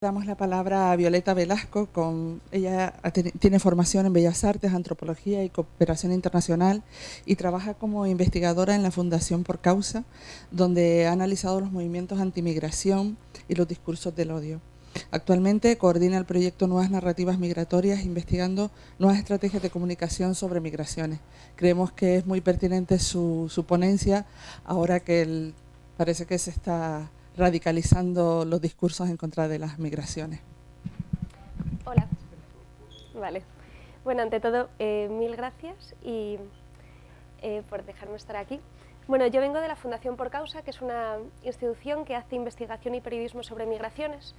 Damos la palabra a Violeta Velasco. Ella tiene formación en Bellas Artes, Antropología y Cooperación Internacional y trabaja como investigadora en la Fundación Por Causa, donde ha analizado los movimientos antimigración y los discursos del odio. Actualmente coordina el proyecto Nuevas Narrativas Migratorias, investigando nuevas estrategias de comunicación sobre migraciones. Creemos que es muy pertinente su ponencia ahora que parece que se está radicalizando los discursos en contra de las migraciones. Hola. Vale. Bueno, ante todo, mil gracias y por dejarme estar aquí. Bueno, yo vengo de la Fundación Por Causa, que es una institución que hace investigación y periodismo sobre migraciones.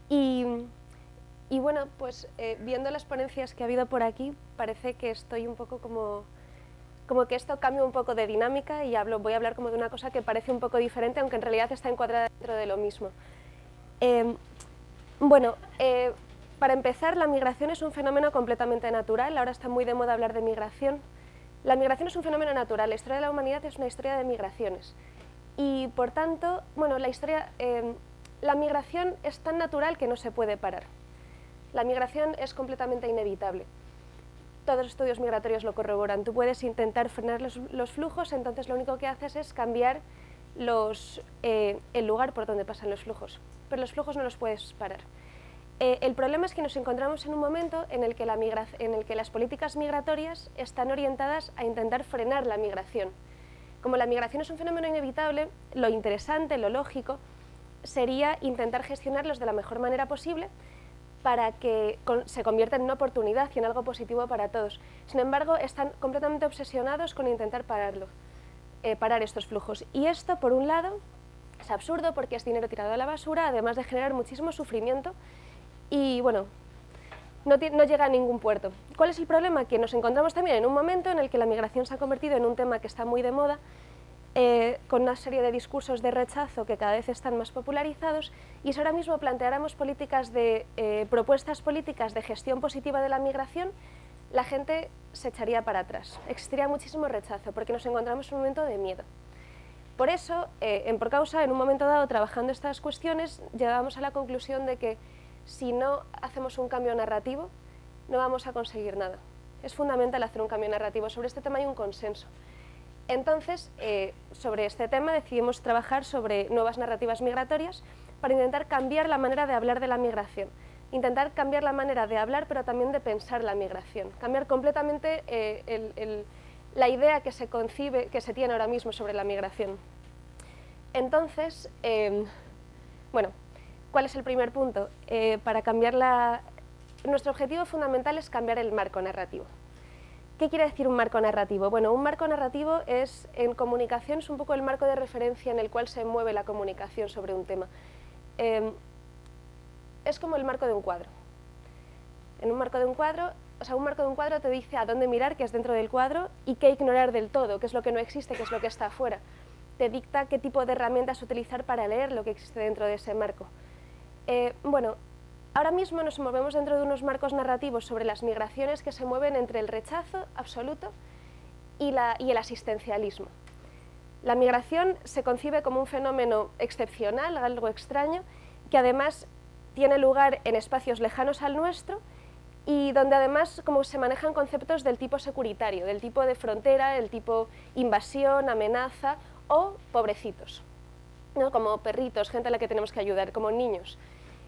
Y bueno, pues viendo las ponencias que ha habido por aquí, parece que estoy un poco como que esto cambia un poco de dinámica y voy a hablar como de una cosa que parece un poco diferente, aunque en realidad está encuadrada dentro de lo mismo. Para empezar, la migración es un fenómeno completamente natural. Ahora está muy de moda hablar de migración. La migración es un fenómeno natural. La historia de la humanidad es una historia de migraciones. Y por tanto, bueno, la migración es tan natural que no se puede parar. La migración es completamente inevitable. Todos los estudios migratorios lo corroboran. Tú puedes intentar frenar los flujos, entonces lo único que haces es cambiar el lugar por donde pasan los flujos. Pero los flujos no los puedes parar. El problema es que nos encontramos en un momento en el que las políticas migratorias están orientadas a intentar frenar la migración. Como la migración es un fenómeno inevitable, lo interesante, lo lógico, sería intentar gestionarlos de la mejor manera posible para que se convierta en una oportunidad y en algo positivo para todos. Sin embargo, están completamente obsesionados con intentar parar estos flujos. Y esto, por un lado, es absurdo porque es dinero tirado a la basura, además de generar muchísimo sufrimiento y, bueno, no llega a ningún puerto. ¿Cuál es el problema? Que nos encontramos también en un momento en el que la migración se ha convertido en un tema que está muy de moda, con una serie de discursos de rechazo que cada vez están más popularizados, y si ahora mismo planteáramos propuestas políticas de gestión positiva de la migración, la gente se echaría para atrás. Existiría muchísimo rechazo porque nos encontramos en un momento de miedo. Por eso, en Por Causa, en un momento dado, trabajando estas cuestiones, llegábamos a la conclusión de que si no hacemos un cambio narrativo, no vamos a conseguir nada. Es fundamental hacer un cambio narrativo. Sobre este tema hay un consenso. Entonces, sobre este tema decidimos trabajar sobre nuevas narrativas migratorias para intentar cambiar la manera de hablar de la migración. Intentar cambiar la manera de hablar, pero también de pensar la migración. Cambiar completamente la idea que se concibe, que se tiene ahora mismo sobre la migración. Entonces, bueno, ¿cuál es el primer punto? Nuestro objetivo fundamental es cambiar el marco narrativo. ¿Qué quiere decir un marco narrativo? Bueno, un marco narrativo en comunicación es un poco el marco de referencia en el cual se mueve la comunicación sobre un tema. Es como el marco de un cuadro. En un marco de un cuadro te dice a dónde mirar, que es dentro del cuadro, y qué ignorar del todo, qué es lo que no existe, qué es lo que está afuera. Te dicta qué tipo de herramientas utilizar para leer lo que existe dentro de ese marco. Bueno, ahora mismo nos movemos dentro de unos marcos narrativos sobre las migraciones que se mueven entre el rechazo absoluto y el asistencialismo. La migración se concibe como un fenómeno excepcional, algo extraño, que además tiene lugar en espacios lejanos al nuestro y donde además como se manejan conceptos del tipo securitario, del tipo de frontera, del tipo invasión, amenaza o pobrecitos, ¿no? Como perritos, gente a la que tenemos que ayudar, como niños.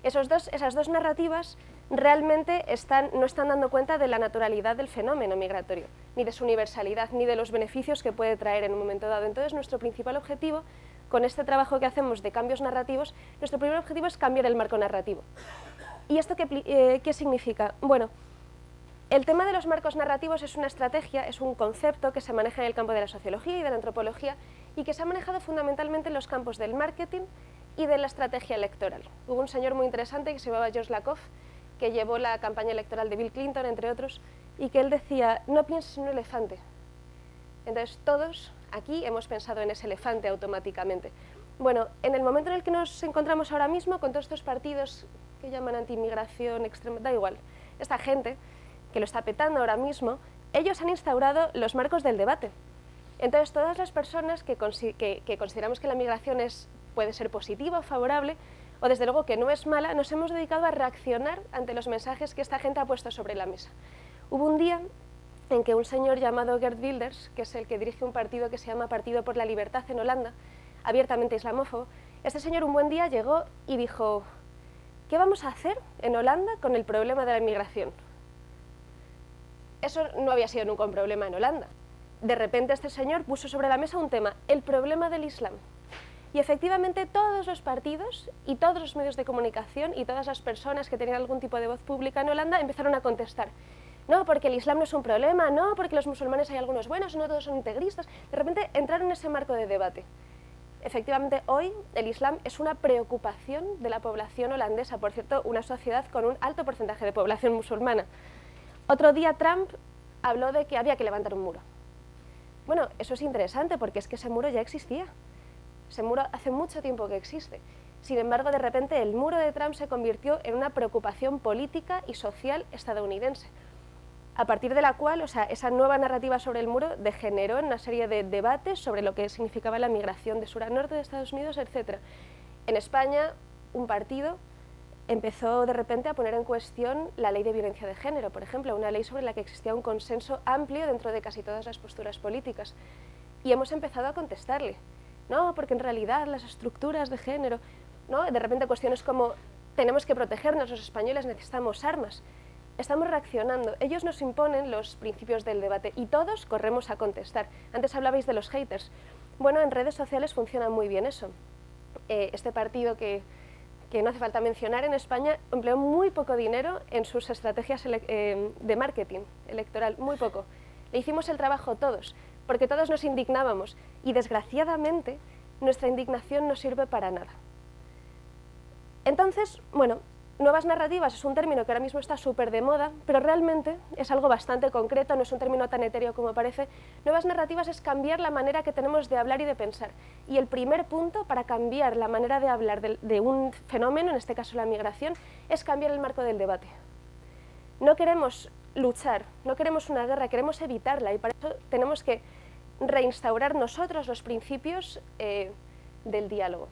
Esas dos narrativas realmente no están dando cuenta de la naturalidad del fenómeno migratorio, ni de su universalidad, ni de los beneficios que puede traer en un momento dado. Entonces, nuestro principal objetivo, con este trabajo que hacemos de cambios narrativos, nuestro primer objetivo es cambiar el marco narrativo. ¿Y esto qué significa? Bueno, el tema de los marcos narrativos es una estrategia, es un concepto que se maneja en el campo de la sociología y de la antropología y que se ha manejado fundamentalmente en los campos del marketing y de la estrategia electoral. Hubo un señor muy interesante que se llamaba George Lakoff, que llevó la campaña electoral de Bill Clinton, entre otros, y que él decía, no pienses en un elefante. Entonces todos aquí hemos pensado en ese elefante automáticamente. Bueno, en el momento en el que nos encontramos ahora mismo, con todos estos partidos que llaman anti-inmigración extrema, da igual, esta gente que lo está petando ahora mismo, ellos han instaurado los marcos del debate. Entonces todas las personas que consideramos que la migración puede ser positiva o favorable, o desde luego que no es mala, nos hemos dedicado a reaccionar ante los mensajes que esta gente ha puesto sobre la mesa. Hubo un día en que un señor llamado Geert Wilders, que es el que dirige un partido que se llama Partido por la Libertad en Holanda, abiertamente islamófobo, este señor un buen día llegó y dijo: ¿qué vamos a hacer en Holanda con el problema de la inmigración? Eso no había sido nunca un problema en Holanda. De repente este señor puso sobre la mesa un tema, el problema del Islam. Y efectivamente todos los partidos y todos los medios de comunicación y todas las personas que tenían algún tipo de voz pública en Holanda empezaron a contestar. No, porque el Islam no es un problema, no, porque los musulmanes hay algunos buenos, no todos son integristas. De repente entraron en ese marco de debate. Efectivamente, hoy el Islam es una preocupación de la población holandesa, por cierto, una sociedad con un alto porcentaje de población musulmana. Otro día Trump habló de que había que levantar un muro. Bueno, eso es interesante porque es que ese muro ya existía. Ese muro hace mucho tiempo que existe. Sin embargo, de repente el muro de Trump se convirtió en una preocupación política y social estadounidense, a partir de la cual, o sea, esa nueva narrativa sobre el muro degeneró en una serie de debates sobre lo que significaba la migración de sur a norte de Estados Unidos, etc. En España, un partido empezó de repente a poner en cuestión la ley de violencia de género, por ejemplo, una ley sobre la que existía un consenso amplio dentro de casi todas las posturas políticas. Y hemos empezado a contestarle. No, porque en realidad las estructuras de género, ¿no? De repente cuestiones como tenemos que protegernos, los españoles necesitamos armas. Estamos reaccionando, ellos nos imponen los principios del debate y todos corremos a contestar. Antes hablabais de los haters. Bueno, en redes sociales funciona muy bien eso. Este partido que no hace falta mencionar en España empleó muy poco dinero en sus estrategias de marketing electoral, muy poco. Le hicimos el trabajo todos, porque todos nos indignábamos y desgraciadamente nuestra indignación no sirve para nada. Entonces, bueno, nuevas narrativas es un término que ahora mismo está súper de moda, pero realmente es algo bastante concreto, no es un término tan etéreo como parece. Nuevas narrativas es cambiar la manera que tenemos de hablar y de pensar. Y el primer punto para cambiar la manera de hablar de un fenómeno, en este caso la migración, es cambiar el marco del debate. No queremos luchar, no queremos una guerra, queremos evitarla y para eso tenemos que reinstaurar nosotros los principios del diálogo.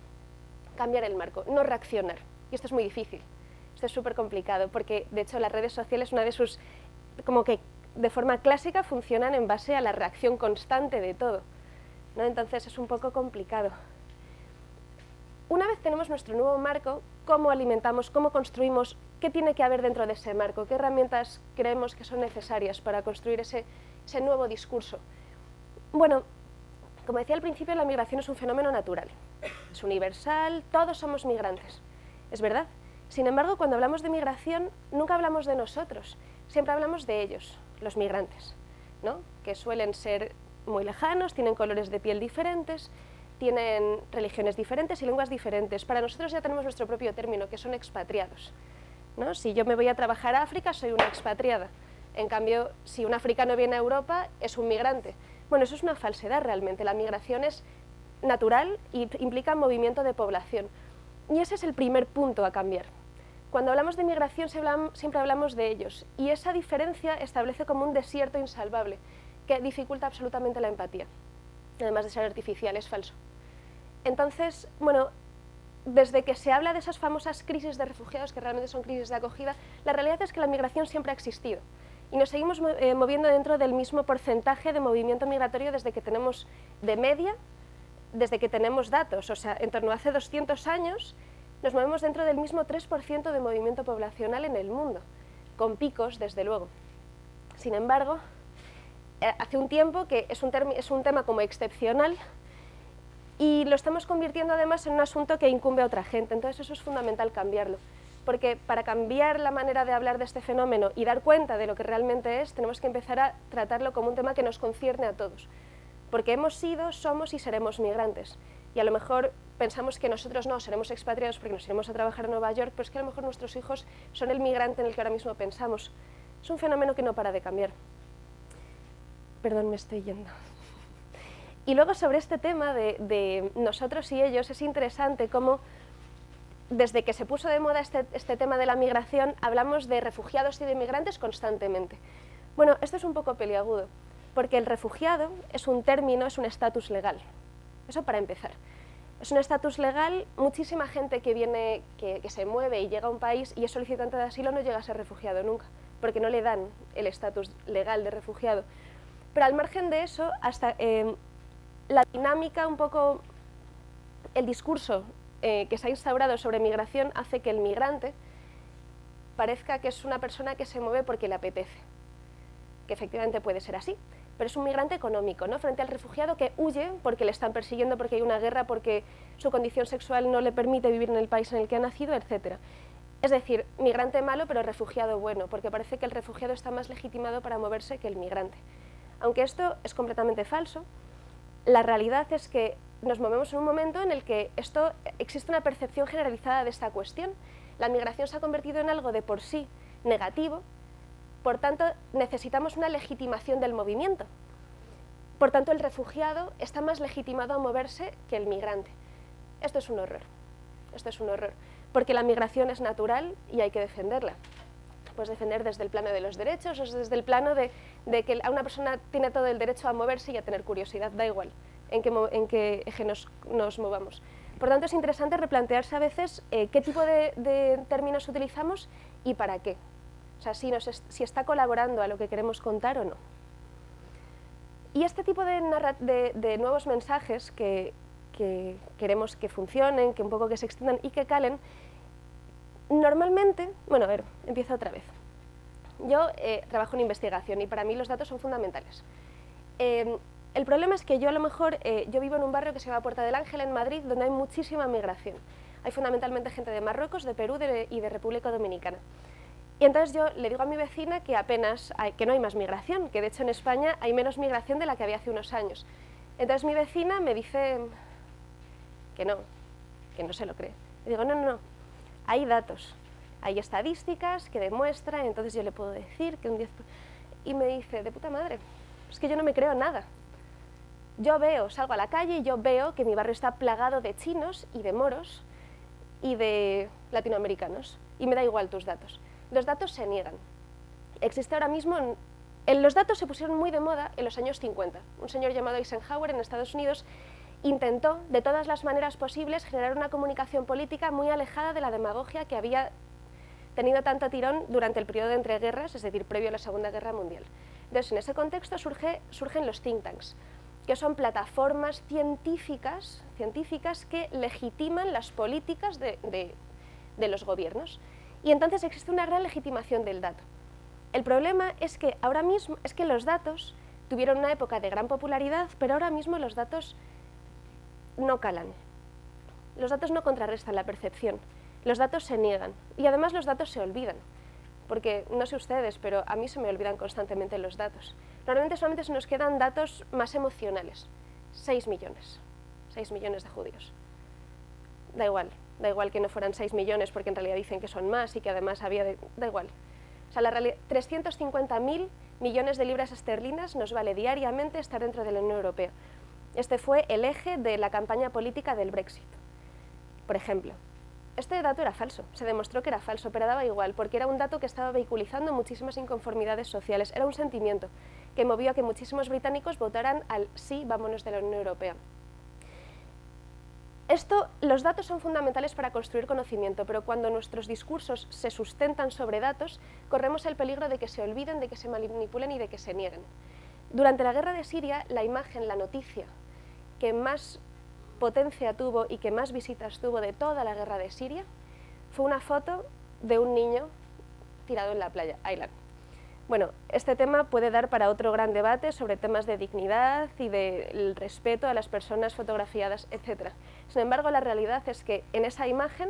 Cambiar el marco, no reaccionar. Y esto es muy difícil. Esto es súper complicado porque, de hecho, las redes sociales, una de sus, como que de forma clásica, funcionan en base a la reacción constante de todo, ¿no? Entonces es un poco complicado. Una vez tenemos nuestro nuevo marco, ¿cómo alimentamos, cómo construimos, qué tiene que haber dentro de ese marco? ¿Qué herramientas creemos que son necesarias para construir ese nuevo discurso? Bueno, como decía al principio, la migración es un fenómeno natural, es universal, todos somos migrantes, es verdad. Sin embargo, cuando hablamos de migración, nunca hablamos de nosotros, siempre hablamos de ellos, los migrantes, ¿no? Que suelen ser muy lejanos, tienen colores de piel diferentes, tienen religiones diferentes y lenguas diferentes. Para nosotros ya tenemos nuestro propio término, que son expatriados, ¿no? Si yo me voy a trabajar a África, soy una expatriada. En cambio, si un africano viene a Europa, es un migrante. Bueno, eso es una falsedad realmente. La migración es natural y implica movimiento de población. Y ese es el primer punto a cambiar. Cuando hablamos de migración siempre hablamos de ellos, y esa diferencia establece como un desierto insalvable, que dificulta absolutamente la empatía, además de ser artificial, es falso. Entonces, bueno, desde que se habla de esas famosas crisis de refugiados, que realmente son crisis de acogida, la realidad es que la migración siempre ha existido, y nos seguimos moviendo dentro del mismo porcentaje de movimiento migratorio desde que tenemos de media, desde que tenemos datos, o sea, en torno a hace 200 años, nos movemos dentro del mismo 3% de movimiento poblacional en el mundo, con picos, desde luego. Sin embargo, hace un tiempo que es un tema como excepcional y lo estamos convirtiendo además en un asunto que incumbe a otra gente, entonces eso es fundamental cambiarlo. Porque para cambiar la manera de hablar de este fenómeno y dar cuenta de lo que realmente es, tenemos que empezar a tratarlo como un tema que nos concierne a todos. Porque hemos sido, somos y seremos migrantes. Y a lo mejor pensamos que nosotros no, seremos expatriados porque nos iremos a trabajar a Nueva York, pero es que a lo mejor nuestros hijos son el migrante en el que ahora mismo pensamos. Es un fenómeno que no para de cambiar. Perdón, me estoy yendo. Y luego sobre este tema de nosotros y ellos, es interesante cómo desde que se puso de moda este tema de la migración, hablamos de refugiados y de migrantes constantemente. Bueno, esto es un poco peliagudo, porque el refugiado es un término, es un estatus legal. Eso para empezar. Es un estatus legal. Muchísima gente que viene, que se mueve y llega a un país y es solicitante de asilo no llega a ser refugiado nunca, porque no le dan el estatus legal de refugiado. Pero al margen de eso, hasta la dinámica, un poco el discurso que se ha instaurado sobre migración hace que el migrante parezca que es una persona que se mueve porque le apetece, que efectivamente puede ser así, pero es un migrante económico, ¿no? Frente al refugiado que huye porque le están persiguiendo, porque hay una guerra, porque su condición sexual no le permite vivir en el país en el que ha nacido, etc. Es decir, migrante malo pero refugiado bueno, porque parece que el refugiado está más legitimado para moverse que el migrante. Aunque esto es completamente falso, la realidad es que nos movemos en un momento en el que existe una percepción generalizada de esta cuestión. La migración se ha convertido en algo de por sí negativo, por tanto necesitamos una legitimación del movimiento. Por tanto el refugiado está más legitimado a moverse que el migrante. Esto es un horror, porque la migración es natural y hay que defenderla. Puedes defender desde el plano de los derechos o desde el plano de que a una persona tiene todo el derecho a moverse y a tener curiosidad, da igual en qué eje nos movamos. Por tanto, es interesante replantearse a veces qué tipo de términos utilizamos y para qué. O sea, si está colaborando a lo que queremos contar o no. Y este tipo de nuevos mensajes que queremos que funcionen, que un poco que se extiendan y que calen, normalmente, bueno, a ver, empiezo otra vez. Yo trabajo en investigación y para mí los datos son fundamentales. El problema es que yo a lo mejor, yo vivo en un barrio que se llama Puerta del Ángel en Madrid, donde hay muchísima migración. Hay fundamentalmente gente de Marruecos, de Perú y de República Dominicana. Y entonces yo le digo a mi vecina que que no hay más migración, que de hecho en España hay menos migración de la que había hace unos años. Entonces mi vecina me dice que no se lo cree. Le digo, no, hay datos, hay estadísticas que demuestran, entonces yo le puedo decir que un 10%... Y me dice, de puta madre, es que yo no me creo nada. Yo salgo a la calle y yo veo que mi barrio está plagado de chinos y de moros y de latinoamericanos, y me da igual tus datos. Los datos se niegan. Existe ahora mismo... Los datos se pusieron muy de moda en los años 50. Un señor llamado Eisenhower en Estados Unidos intentó, de todas las maneras posibles, generar una comunicación política muy alejada de la demagogia que había tenido tanto tirón durante el periodo de entreguerras, es decir, previo a la Segunda Guerra Mundial. Entonces, en ese contexto surgen los think tanks, que son plataformas científicas que legitiman las políticas de los gobiernos. Y entonces existe una gran legitimación del dato. El problema es que ahora mismo los datos tuvieron una época de gran popularidad, pero ahora mismo los datos no calan. Los datos no contrarrestan la percepción. Los datos se niegan y además los datos se olvidan. Porque, no sé ustedes, pero a mí se me olvidan constantemente los datos. Normalmente solamente se nos quedan datos más emocionales. 6 millones de judíos. Da igual que no fueran 6 millones porque en realidad dicen que son más y que además da igual. O sea, 350.000 millones de libras esterlinas nos vale diariamente estar dentro de la Unión Europea. Este fue el eje de la campaña política del Brexit, por ejemplo. Este dato era falso, se demostró que era falso, pero daba igual, porque era un dato que estaba vehiculizando muchísimas inconformidades sociales. Era un sentimiento que movió a que muchísimos británicos votaran al sí, vámonos de la Unión Europea. Los datos son fundamentales para construir conocimiento, pero cuando nuestros discursos se sustentan sobre datos, corremos el peligro de que se olviden, de que se manipulen y de que se nieguen. Durante la guerra de Siria, la imagen, la noticia que más potencia tuvo y que más visitas tuvo de toda la guerra de Siria fue una foto de un niño tirado en la playa, Aylan. Bueno, este tema puede dar para otro gran debate sobre temas de dignidad y del respeto a las personas fotografiadas, etc. Sin embargo, la realidad es que en esa imagen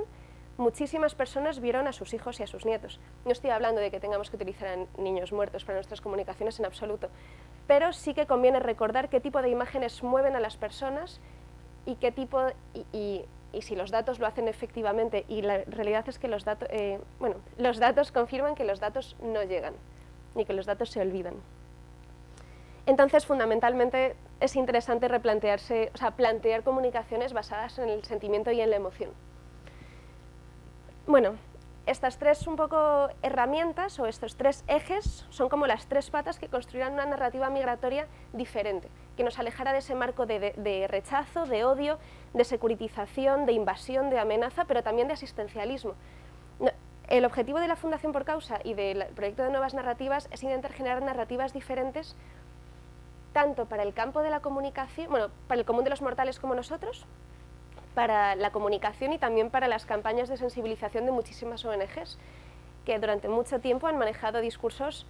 muchísimas personas vieron a sus hijos y a sus nietos. No estoy hablando de que tengamos que utilizar a niños muertos para nuestras comunicaciones en absoluto, pero sí que conviene recordar qué tipo de imágenes mueven a las personas y qué tipo y si los datos lo hacen efectivamente, y la realidad es que los datos confirman que los datos no llegan, ni que los datos se olvidan. Entonces, fundamentalmente, es interesante plantear comunicaciones basadas en el sentimiento y en la emoción. Bueno, estas tres herramientas o estos tres ejes son como las tres patas que construirán una narrativa migratoria diferente, que nos alejara de ese marco de rechazo, de odio, de securitización, de invasión, de amenaza, pero también de asistencialismo. El objetivo de la Fundación Por Causa y del proyecto de Nuevas Narrativas es intentar generar narrativas diferentes tanto para el campo de la comunicación, bueno, para el común de los mortales como nosotros, para la comunicación y también para las campañas de sensibilización de muchísimas ONGs que durante mucho tiempo han manejado discursos,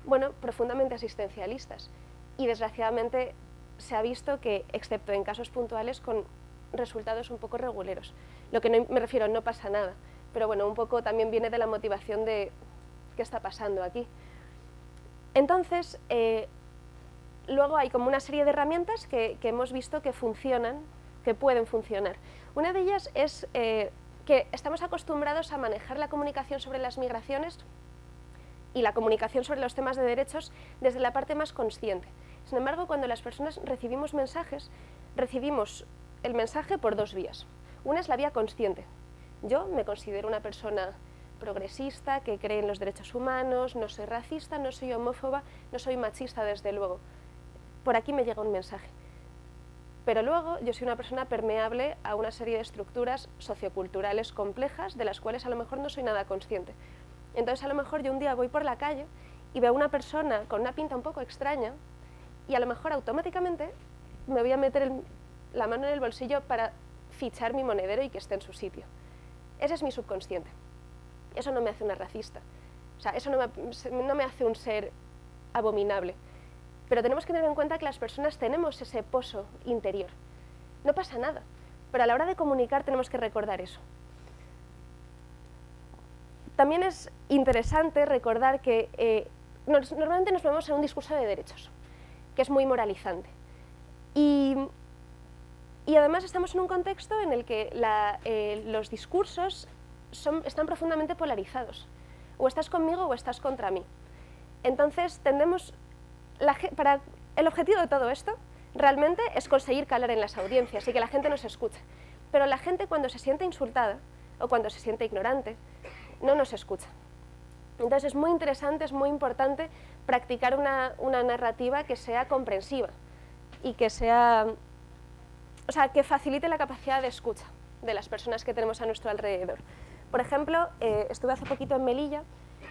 bueno, profundamente asistencialistas. Y desgraciadamente se ha visto que, excepto en casos puntuales, con resultados un poco reguleros. Lo que no, me refiero, no pasa nada, pero bueno, un poco también viene de la motivación de qué está pasando aquí. Entonces, luego hay como una serie de herramientas que hemos visto que funcionan, que pueden funcionar. Una de ellas es que estamos acostumbrados a manejar la comunicación sobre las migraciones y la comunicación sobre los temas de derechos desde la parte más consciente. Sin embargo, cuando las personas recibimos mensajes, recibimos el mensaje por dos vías. Una es la vía consciente. Yo me considero una persona progresista, que cree en los derechos humanos, no soy racista, no soy homófoba, no soy machista, desde luego. Por aquí me llega un mensaje. Pero luego yo soy una persona permeable a una serie de estructuras socioculturales complejas de las cuales a lo mejor no soy nada consciente. Entonces a lo mejor yo un día voy por la calle y veo a una persona con una pinta un poco extraña y a lo mejor automáticamente me voy a meter la mano en el bolsillo para fichar mi monedero y que esté en su sitio. Ese es mi subconsciente. Eso no me hace una racista. O sea, eso no me hace un ser abominable. Pero tenemos que tener en cuenta que las personas tenemos ese pozo interior. No pasa nada, pero a la hora de comunicar tenemos que recordar eso. También es interesante recordar que normalmente nos movemos en un discurso de derechos, que es muy moralizante. Y además estamos en un contexto en el que los discursos están profundamente polarizados. O estás conmigo o estás contra mí. Entonces tendemos... el objetivo de todo esto realmente es conseguir calar en las audiencias y que la gente nos escuche. Pero la gente, cuando se siente insultada o cuando se siente ignorante, no nos escucha. Entonces es muy interesante, es muy importante practicar una narrativa que sea comprensiva y que sea, que facilite la capacidad de escucha de las personas que tenemos a nuestro alrededor. Por ejemplo, estuve hace poquito en Melilla,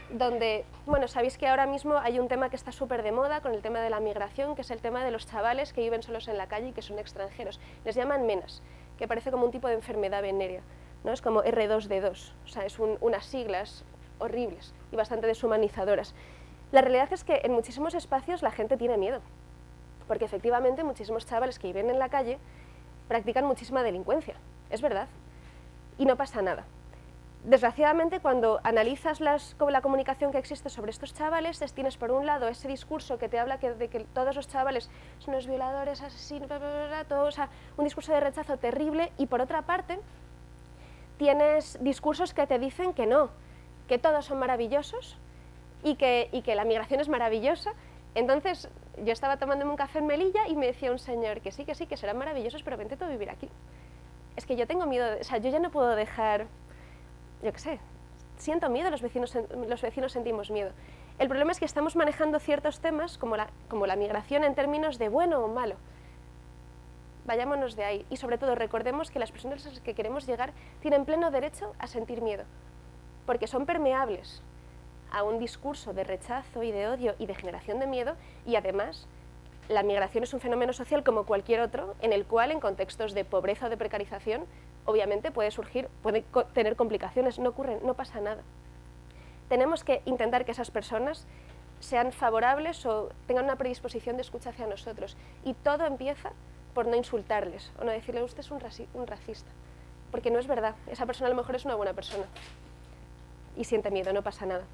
donde, bueno, sabéis que ahora mismo hay un tema que está súper de moda con el tema de la migración, que es el tema de los chavales que viven solos en la calle y que son extranjeros. Les llaman menas, que parece como un tipo de enfermedad venérea, ¿no? Es como R2D2, o sea, es unas siglas horribles y bastante deshumanizadoras. La realidad es que en muchísimos espacios la gente tiene miedo, porque efectivamente muchísimos chavales que viven en la calle practican muchísima delincuencia, es verdad, y no pasa nada. Desgraciadamente, cuando analizas la comunicación que existe sobre estos chavales, tienes por un lado ese discurso que te habla de que todos los chavales son los violadores, asesinos, todo, o sea, un discurso de rechazo terrible, y por otra parte tienes discursos que te dicen que no, que todos son maravillosos y que la migración es maravillosa. Entonces yo estaba tomándome un café en Melilla y me decía un señor que sí, que serán maravillosos, pero vente tú a vivir aquí. Es que yo tengo miedo, o sea, yo ya no puedo dejar... Yo qué sé, siento miedo, los vecinos sentimos miedo. El problema es que estamos manejando ciertos temas, como la migración, en términos de bueno o malo. Vayámonos de ahí. Y sobre todo recordemos que las personas a las que queremos llegar tienen pleno derecho a sentir miedo, porque son permeables a un discurso de rechazo y de odio y de generación de miedo, y además la migración es un fenómeno social como cualquier otro, en el cual en contextos de pobreza o de precarización obviamente puede tener complicaciones, no pasa nada. Tenemos que intentar que esas personas sean favorables o tengan una predisposición de escucha hacia nosotros, y todo empieza por no insultarles o no decirle usted es un racista, porque no es verdad, esa persona a lo mejor es una buena persona y siente miedo, no pasa nada.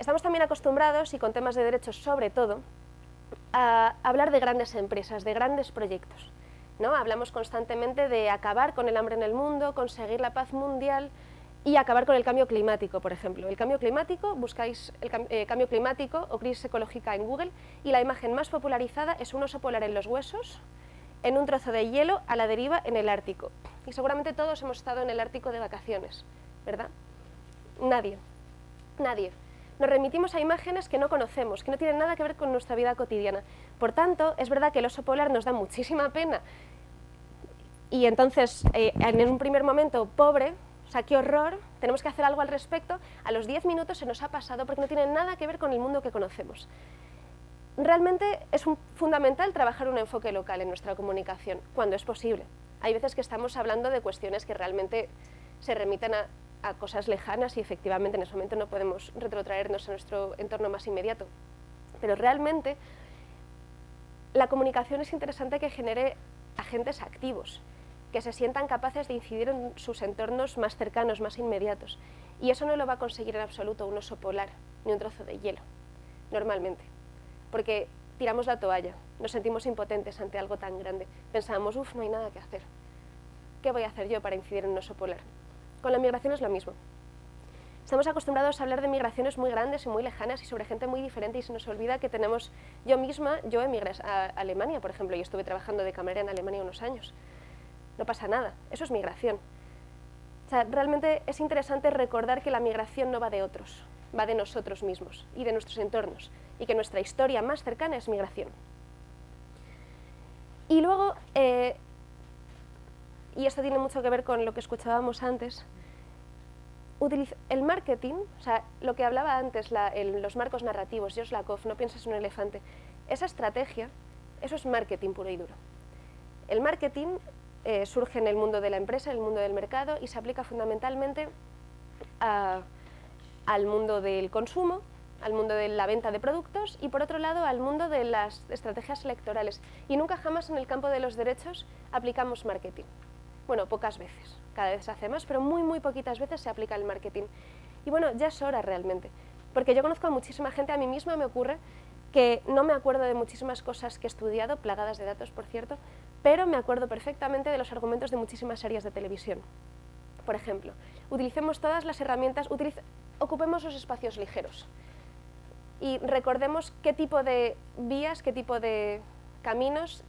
Estamos también acostumbrados, y con temas de derechos sobre todo, a hablar de grandes empresas, de grandes proyectos, ¿no? Hablamos constantemente de acabar con el hambre en el mundo, conseguir la paz mundial y acabar con el cambio climático, por ejemplo. El cambio climático, buscáis cambio climático o crisis ecológica en Google, y la imagen más popularizada es un oso polar en los huesos, en un trozo de hielo a la deriva en el Ártico. Y seguramente todos hemos estado en el Ártico de vacaciones, ¿verdad? Nadie. nos remitimos a imágenes que no conocemos, que no tienen nada que ver con nuestra vida cotidiana. Por tanto, es verdad que el oso polar nos da muchísima pena y entonces, en un primer momento, pobre, o sea, qué horror, tenemos que hacer algo al respecto. A los 10 minutos se nos ha pasado porque no tiene nada que ver con el mundo que conocemos. Realmente es fundamental trabajar un enfoque local en nuestra comunicación, cuando es posible. Hay veces que estamos hablando de cuestiones que realmente se remiten a cosas lejanas y efectivamente en ese momento no podemos retrotraernos a nuestro entorno más inmediato. Pero realmente la comunicación es interesante que genere agentes activos, que se sientan capaces de incidir en sus entornos más cercanos, más inmediatos. Y eso no lo va a conseguir en absoluto un oso polar, ni un trozo de hielo, normalmente. Porque tiramos la toalla, nos sentimos impotentes ante algo tan grande. Pensamos, uff, no hay nada que hacer. ¿Qué voy a hacer yo para incidir en un oso polar? Con la migración es lo mismo. Estamos acostumbrados a hablar de migraciones muy grandes y muy lejanas y sobre gente muy diferente y se nos olvida que tenemos... Yo emigré a Alemania, por ejemplo, y estuve trabajando de camarera en Alemania unos años. No pasa nada, eso es migración. O sea, realmente es interesante recordar que la migración no va de otros, va de nosotros mismos y de nuestros entornos, y que nuestra historia más cercana es migración. Y luego, y esto tiene mucho que ver con lo que escuchábamos antes, el marketing, o sea, lo que hablaba antes, los marcos narrativos, Josh Lakoff, no pienses en un elefante, esa estrategia, eso es marketing puro y duro. El marketing surge en el mundo de la empresa, en el mundo del mercado, y se aplica fundamentalmente al mundo del consumo, al mundo de la venta de productos y, por otro lado, al mundo de las estrategias electorales. Y nunca jamás en el campo de los derechos aplicamos marketing. Bueno, pocas veces, cada vez se hace más, pero muy, muy poquitas veces se aplica el marketing. Y bueno, ya es hora realmente, porque yo conozco a muchísima gente, a mí misma me ocurre que no me acuerdo de muchísimas cosas que he estudiado, plagadas de datos, por cierto, pero me acuerdo perfectamente de los argumentos de muchísimas series de televisión. Por ejemplo, utilicemos todas las herramientas, ocupemos los espacios ligeros y recordemos qué tipo de vías, qué tipo de caminos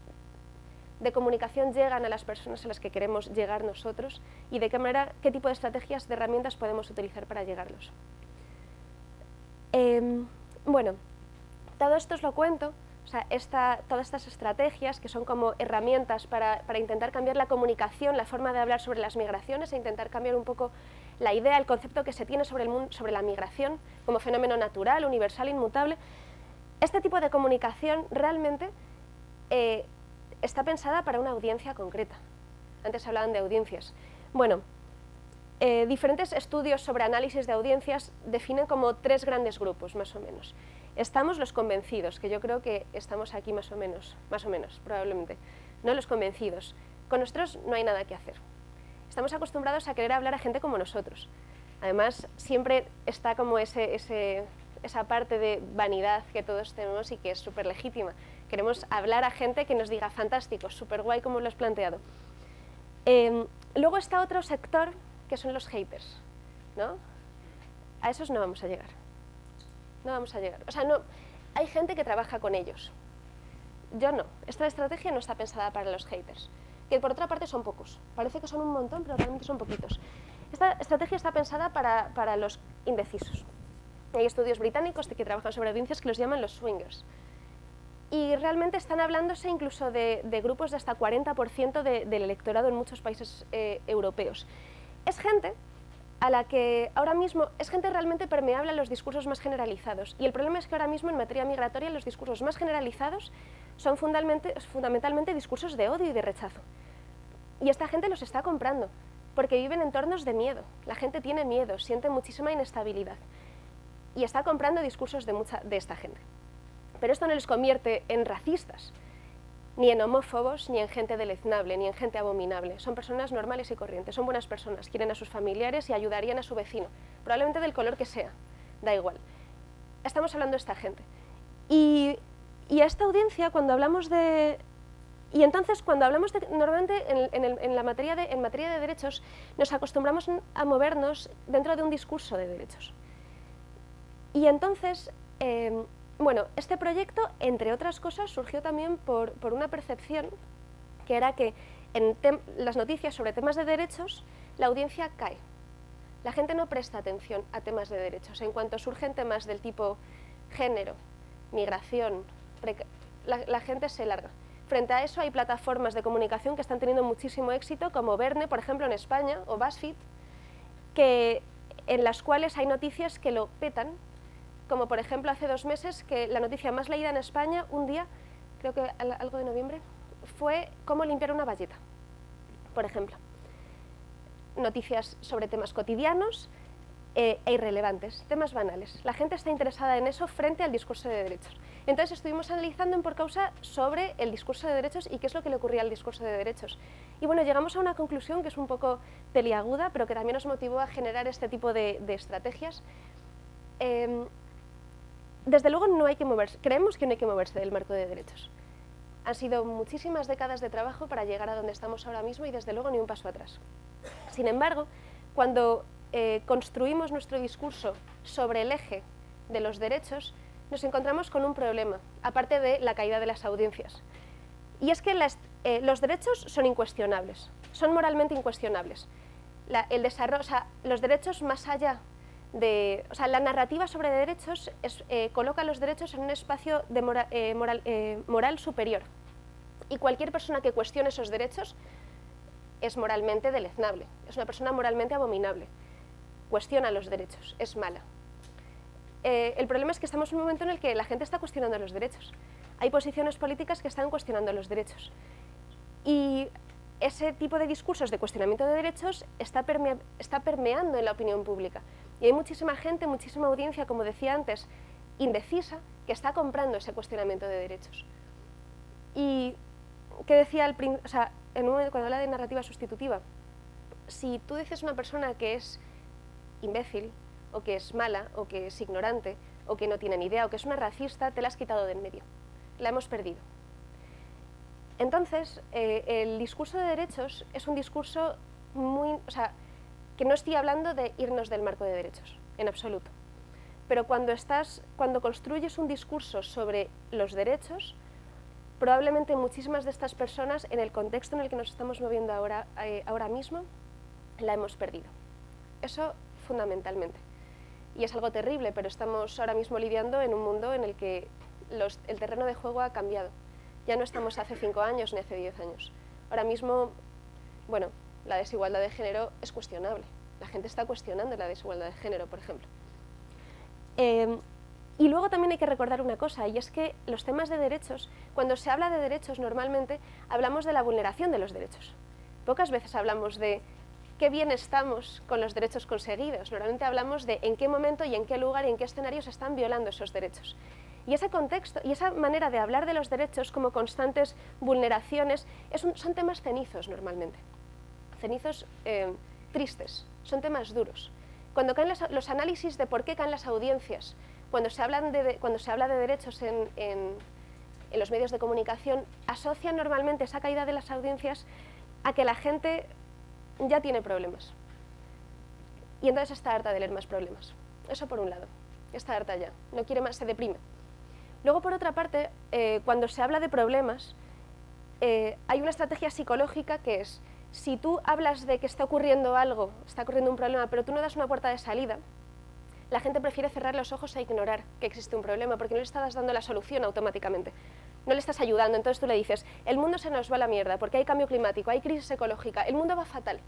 de comunicación llegan a las personas a las que queremos llegar nosotros y de qué manera, qué tipo de estrategias, de herramientas podemos utilizar para llegarlos. Bueno, todo esto os lo cuento, o sea, todas estas estrategias que son como herramientas para intentar cambiar la comunicación, la forma de hablar sobre las migraciones e intentar cambiar un poco la idea, el concepto que se tiene sobre el mundo, sobre la migración como fenómeno natural, universal, inmutable. Este tipo de comunicación realmente está pensada para una audiencia concreta. Antes hablaban de audiencias. Bueno, diferentes estudios sobre análisis de audiencias definen como 3 grandes grupos, más o menos. Estamos los convencidos, que yo creo que estamos aquí más o menos, probablemente. No los convencidos. Con nosotros no hay nada que hacer. Estamos acostumbrados a querer hablar a gente como nosotros. Además, siempre está como esa parte de vanidad que todos tenemos y que es súper legítima. Queremos hablar a gente que nos diga, fantástico, súper guay como lo has planteado. Luego está otro sector, que son los haters, ¿no? A esos no vamos a llegar. No vamos a llegar. O sea, no, hay gente que trabaja con ellos. Yo no. Esta estrategia no está pensada para los haters, que por otra parte son pocos. Parece que son un montón, pero realmente son poquitos. Esta estrategia está pensada para los indecisos. Hay estudios británicos que trabajan sobre audiencias que los llaman los swingers. Y realmente están hablándose incluso de grupos de hasta 40% del electorado en muchos países europeos. Es gente a la que ahora mismo es gente realmente permeable a los discursos más generalizados. Y el problema es que ahora mismo en materia migratoria los discursos más generalizados son fundamentalmente discursos de odio y de rechazo. Y esta gente los está comprando, porque viven en entornos de miedo. La gente tiene miedo, siente muchísima inestabilidad. Y está comprando discursos de esta gente. Pero esto no les convierte en racistas, ni en homófobos, ni en gente deleznable, ni en gente abominable. Son personas normales y corrientes, son buenas personas, quieren a sus familiares y ayudarían a su vecino, probablemente del color que sea, da igual. Estamos hablando de esta gente. Y a esta audiencia, cuando hablamos de... Y entonces, cuando hablamos normalmente en materia de derechos, nos acostumbramos a movernos dentro de un discurso de derechos. Y entonces... bueno, este proyecto, entre otras cosas, surgió también por una percepción que era que en las noticias sobre temas de derechos la audiencia cae. La gente no presta atención a temas de derechos. En cuanto surgen temas del tipo género, migración, la gente se larga. Frente a eso hay plataformas de comunicación que están teniendo muchísimo éxito, como Verne, por ejemplo, en España, o BuzzFeed, en las cuales hay noticias que lo petan, como por ejemplo hace 2 meses que la noticia más leída en España, un día, creo que algo de noviembre, fue cómo limpiar una valleta, por ejemplo. Noticias sobre temas cotidianos e irrelevantes, temas banales. La gente está interesada en eso frente al discurso de derechos. Entonces estuvimos analizando en Por Causa sobre el discurso de derechos y qué es lo que le ocurría al discurso de derechos. Y bueno, llegamos a una conclusión que es un poco peliaguda, pero que también nos motivó a generar este tipo de estrategias. Desde luego no hay que moverse, creemos que no hay que moverse del marco de derechos. Han sido muchísimas décadas de trabajo para llegar a donde estamos ahora mismo y desde luego ni un paso atrás. Sin embargo, cuando construimos nuestro discurso sobre el eje de los derechos, nos encontramos con un problema, aparte de la caída de las audiencias. Y es que los derechos son incuestionables, son moralmente incuestionables. El desarrollo, los derechos más allá de... la narrativa sobre derechos coloca los derechos en un espacio de moral superior. Y cualquier persona que cuestione esos derechos es moralmente deleznable, es una persona moralmente abominable. Cuestiona los derechos, es mala. El problema es que estamos en un momento en el que la gente está cuestionando los derechos. Hay posiciones políticas que están cuestionando los derechos. Y ese tipo de discursos de cuestionamiento de derechos está permeando en la opinión pública. Y hay muchísima gente, muchísima audiencia, como decía antes, indecisa, que está comprando ese cuestionamiento de derechos. Y, ¿qué decía cuando habla de narrativa sustitutiva? Si tú dices a una persona que es imbécil, o que es mala, o que es ignorante, o que no tiene ni idea, o que es una racista, te la has quitado de en medio. La hemos perdido. Entonces, el discurso de derechos es un discurso que no estoy hablando de irnos del marco de derechos, en absoluto. Pero cuando construyes un discurso sobre los derechos, probablemente muchísimas de estas personas, en el contexto en el que nos estamos moviendo ahora mismo, la hemos perdido. Eso fundamentalmente. Y es algo terrible, pero estamos ahora mismo lidiando en un mundo en el que el terreno de juego ha cambiado. Ya no estamos hace 5 años ni hace 10 años. Ahora mismo, bueno, la desigualdad de género es cuestionable. La gente está cuestionando la desigualdad de género, por ejemplo. Y luego también hay que recordar una cosa, y es que los temas de derechos, cuando se habla de derechos normalmente hablamos de la vulneración de los derechos. Pocas veces hablamos de qué bien estamos con los derechos conseguidos. Normalmente hablamos de en qué momento y en qué lugar y en qué escenario se están violando esos derechos. Y ese contexto y esa manera de hablar de los derechos como constantes vulneraciones son temas cenizos normalmente. Cenizos tristes, son temas duros. Cuando caen los análisis de por qué caen las audiencias, cuando se habla de derechos en los medios de comunicación, asocian normalmente esa caída de las audiencias a que la gente ya tiene problemas. Y entonces está harta de leer más problemas. Eso por un lado. Está harta ya. No quiere más, se deprime. Luego, por otra parte, cuando se habla de problemas, hay una estrategia psicológica que es, si tú hablas de que está ocurriendo algo, está ocurriendo un problema, pero tú no das una puerta de salida, la gente prefiere cerrar los ojos e ignorar que existe un problema, porque no le estás dando la solución automáticamente. No le estás ayudando, entonces tú le dices, el mundo se nos va a la mierda, porque hay cambio climático, hay crisis ecológica, el mundo va fatal.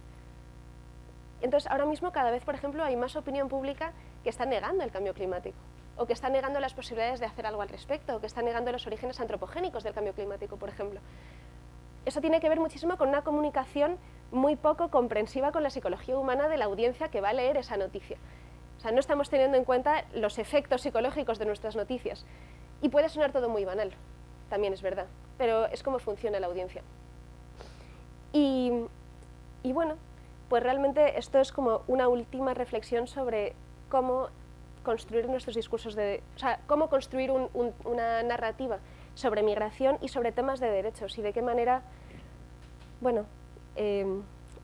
Entonces, ahora mismo cada vez, por ejemplo, hay más opinión pública que está negando el cambio climático, o que está negando las posibilidades de hacer algo al respecto, o que está negando los orígenes antropogénicos del cambio climático, por ejemplo. Eso tiene que ver muchísimo con una comunicación muy poco comprensiva con la psicología humana de la audiencia que va a leer esa noticia. O sea, no estamos teniendo en cuenta los efectos psicológicos de nuestras noticias. Y puede sonar todo muy banal, también es verdad, pero es como funciona la audiencia. Y bueno, pues realmente esto es como una última reflexión sobre cómo construir nuestros discursos cómo construir una narrativa sobre migración y sobre temas de derechos y de qué manera, bueno,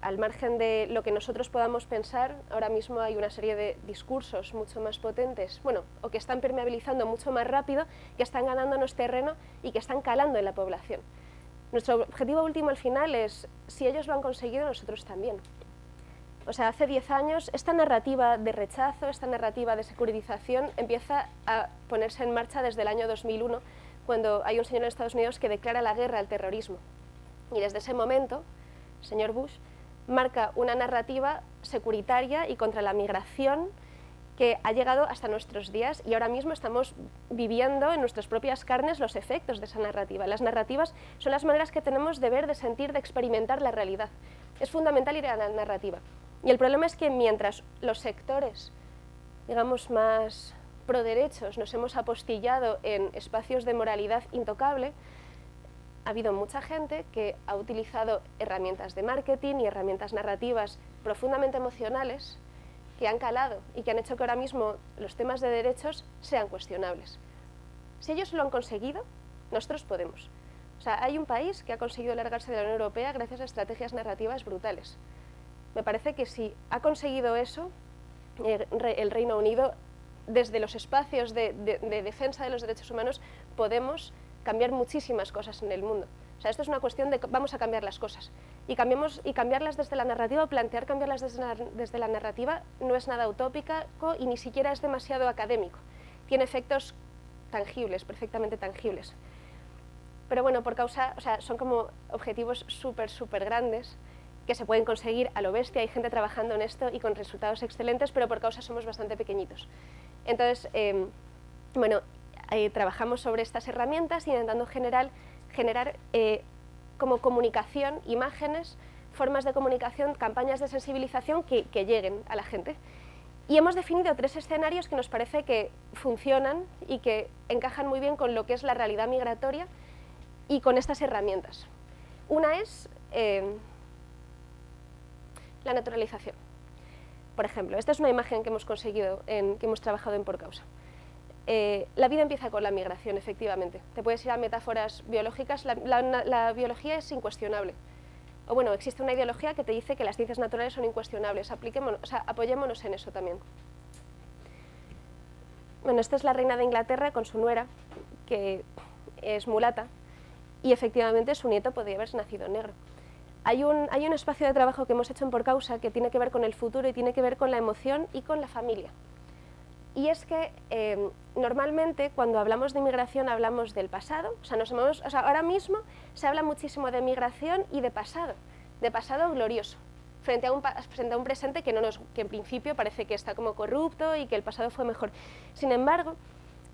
al margen de lo que nosotros podamos pensar, ahora mismo hay una serie de discursos mucho más potentes, bueno, o que están permeabilizando mucho más rápido, que están ganándonos terreno y que están calando en la población. Nuestro objetivo último al final es, si ellos lo han conseguido, nosotros también. O sea, hace 10 años esta narrativa de rechazo, esta narrativa de securitización empieza a ponerse en marcha desde el año 2001, cuando hay un señor en Estados Unidos que declara la guerra al terrorismo. Y desde ese momento, el señor Bush marca una narrativa securitaria y contra la migración que ha llegado hasta nuestros días, y ahora mismo estamos viviendo en nuestras propias carnes los efectos de esa narrativa. Las narrativas son las maneras que tenemos de ver, de sentir, de experimentar la realidad. Es fundamental ir a la narrativa. Y el problema es que mientras los sectores, digamos, más pro derechos nos hemos apostillado en espacios de moralidad intocable, ha habido mucha gente que ha utilizado herramientas de marketing y herramientas narrativas profundamente emocionales que han calado y que han hecho que ahora mismo los temas de derechos sean cuestionables. Si ellos lo han conseguido, nosotros podemos. O sea, hay un país que ha conseguido largarse de la Unión Europea gracias a estrategias narrativas brutales. Me parece que si ha conseguido eso, el Reino Unido, desde los espacios de defensa de los derechos humanos, podemos cambiar muchísimas cosas en el mundo. O sea, esto es una cuestión de vamos a cambiar las cosas. Y cambiarlas desde la narrativa, plantear cambiarlas desde la narrativa no es nada utópico y ni siquiera es demasiado académico. Tiene efectos tangibles, perfectamente tangibles. Pero bueno, o sea, son como objetivos súper grandes que se pueden conseguir a lo bestia. Hay gente trabajando en esto y con resultados excelentes, pero por causa somos bastante pequeñitos. Entonces, bueno, trabajamos sobre estas herramientas intentando generar como comunicación, imágenes, formas de comunicación, campañas de sensibilización que lleguen a la gente. Y hemos definido 3 escenarios que nos parece que funcionan y que encajan muy bien con lo que es la realidad migratoria y con estas herramientas. Una es la naturalización. Por ejemplo, esta es una imagen que hemos conseguido, que hemos trabajado en Por Causa. La vida empieza con la migración, efectivamente. Te puedes ir a metáforas biológicas, la biología es incuestionable. O bueno, existe una ideología que te dice que las ciencias naturales son incuestionables, apoyémonos en eso también. Bueno, esta es la reina de Inglaterra con su nuera, que es mulata, y efectivamente su nieto podría haber nacido negro. Hay un espacio de trabajo que hemos hecho en Por Causa que tiene que ver con el futuro y tiene que ver con la emoción y con la familia. Y es que normalmente cuando hablamos de inmigración hablamos del pasado, o sea, ahora mismo se habla muchísimo de migración y de pasado glorioso, frente a un presente que en principio parece que está como corrupto y que el pasado fue mejor. Sin embargo,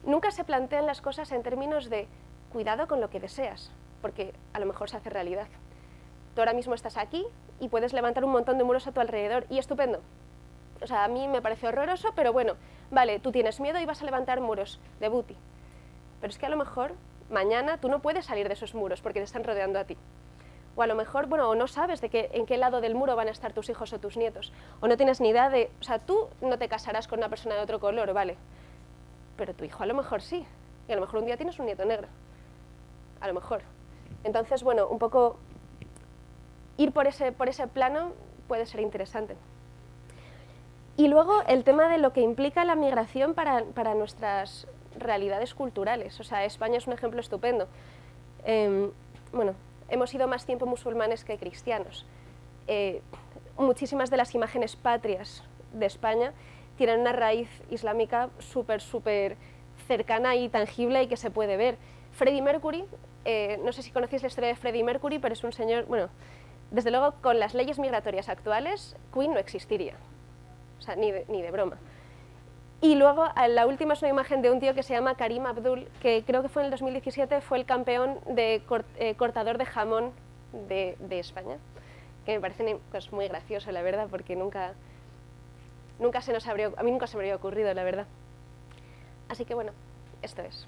nunca se plantean las cosas en términos de cuidado con lo que deseas, porque a lo mejor se hace realidad. Tú ahora mismo estás aquí y puedes levantar un montón de muros a tu alrededor y estupendo. O sea, a mí me parece horroroso, pero bueno, vale, tú tienes miedo y vas a levantar muros de booty. Pero es que a lo mejor mañana tú no puedes salir de esos muros porque te están rodeando a ti. O a lo mejor, bueno, o no sabes en qué lado del muro van a estar tus hijos o tus nietos. O no tienes ni idea o sea, tú no te casarás con una persona de otro color, vale. Pero tu hijo a lo mejor sí. Y a lo mejor un día tienes un nieto negro. A lo mejor. Entonces, bueno, un poco ir por ese plano puede ser interesante. Y luego el tema de lo que implica la migración para nuestras realidades culturales. O sea, España es un ejemplo estupendo. Bueno, hemos sido más tiempo musulmanes que cristianos. Muchísimas de las imágenes patrias de España tienen una raíz islámica súper cercana y tangible y que se puede ver. Freddie Mercury, no sé si conocéis la historia de Freddie Mercury, pero es un señor, bueno, desde luego con las leyes migratorias actuales, Queen no existiría. O sea, ni de broma. Y luego, la última es una imagen de un tío que se llama Karim Abdul, que creo que fue en el 2017, fue el campeón de cortador de jamón de España, que me parece pues, muy gracioso, la verdad, porque a mí nunca se me habría ocurrido, la verdad. Así que bueno, esto es.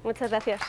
Muchas gracias.